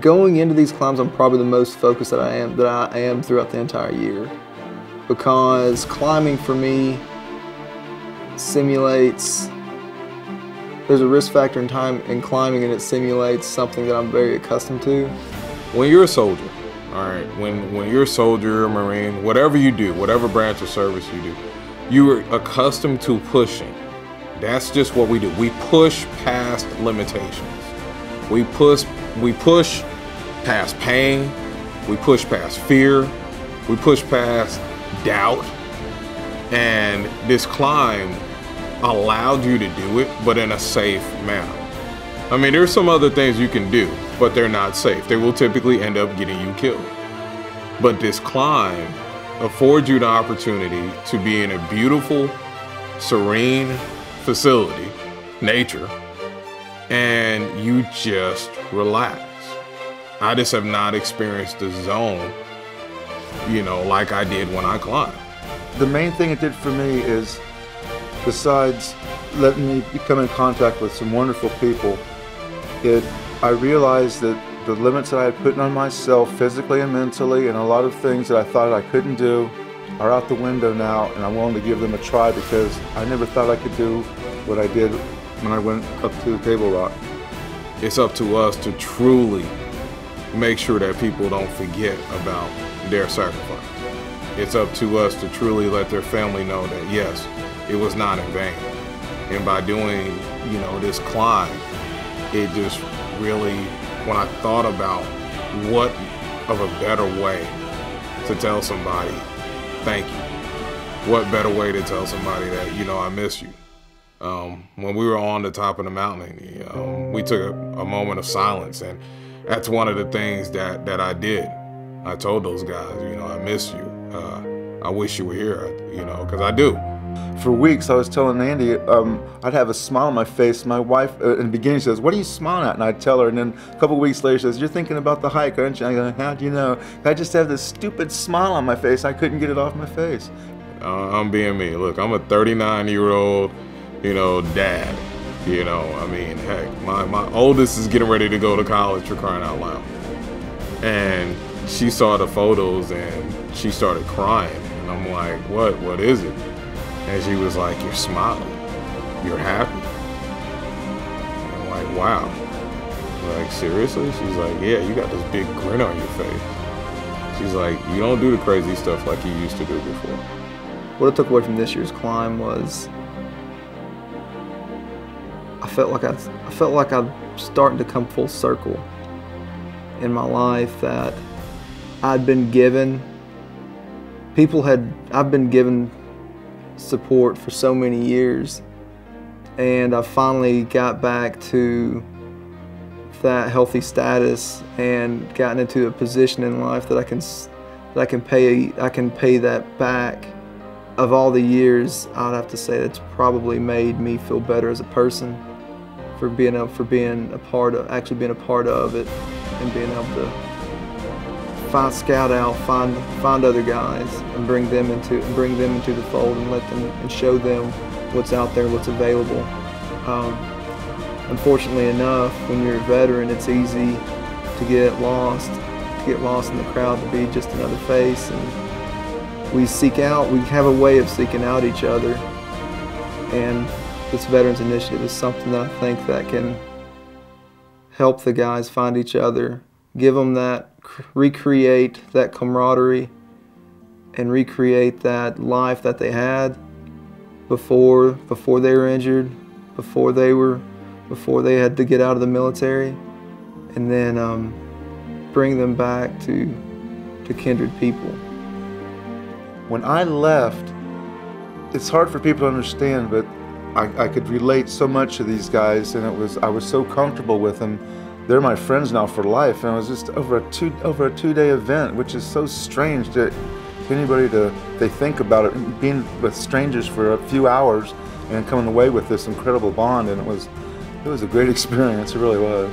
Going into these climbs, I'm probably the most focused that I am throughout the entire year, because climbing for me simulates. There's a risk factor in time in climbing, and it simulates something that I'm very accustomed to. When you're a soldier, all right, when you're a soldier, a Marine, whatever you do, whatever branch of service you do, you are accustomed to pushing. That's just what we do. We push past limitations. We push past pain. We push past fear. We push past doubt. And this climb allowed you to do it, but in a safe manner. I mean, there's some other things you can do, but they're not safe. They will typically end up getting you killed. But this climb affords you the opportunity to be in a beautiful, serene facility, nature, and you just relax. I just have not experienced the zone, you know, like I did when I climbed. The main thing it did for me is, besides letting me come in contact with some wonderful people, I realized that the limits that I had put on myself physically and mentally, and a lot of things that I thought I couldn't do, are out the window now, and I'm willing to give them a try, because I never thought I could do what I did when I went up to the Table Rock. It's up to us to truly make sure that people don't forget about their sacrifice. It's up to us to truly let their family know that, yes, it was not in vain. And by doing, you know, this climb, it just really, when I thought about what of a better way to tell somebody, thank you. What better way to tell somebody that, you know, I miss you. When we were on the top of the mountain, we took a moment of silence, and that's one of the things that I did. I told those guys, you know, I miss you. I wish you were here, you know, because I do. For weeks, I was telling Andy, I'd have a smile on my face. My wife, in the beginning, says, "What are you smiling at?" And I'd tell her, and then a couple of weeks later, she says, "You're thinking about the hike, aren't you?" I go, "How do you know?" I just have this stupid smile on my face. I couldn't get it off my face. I'm being me. Look, I'm a 39-year-old, you know, dad. You know, I mean, heck, my oldest is getting ready to go to college, for crying out loud. And she saw the photos and she started crying. And I'm like, what is it? And she was like, "You're smiling, you're happy." And I'm like, wow. I'm like, seriously? She's like, "Yeah, you got this big grin on your face." She's like, "You don't do the crazy stuff like you used to do before." What I took away from this year's climb was I felt like I'm starting to come full circle in my life, that I'd been given, I've been given support for so many years, and I finally got back to that healthy status and gotten into a position in life that I can pay that back. Of all the years, I'd have to say that's probably made me feel better as a person, for being a part of it, and being able to scout out, find other guys, and bring them into the fold, and show them what's out there, what's available. Unfortunately enough, when you're a veteran, it's easy to get lost in the crowd, to be just another face. And we have a way of seeking out each other, and this Veterans Initiative is something that I think that can help the guys find each other, give them that, recreate that camaraderie, and recreate that life that they had before they were injured, before they had to get out of the military, and then bring them back to kindred people. When I left, it's hard for people to understand, but I could relate so much to these guys, and I was so comfortable with them. They're my friends now for life, and it was just over a two-day event, which is so strange to anybody they think about it, being with strangers for a few hours and coming away with this incredible bond, and it was a great experience. It really was.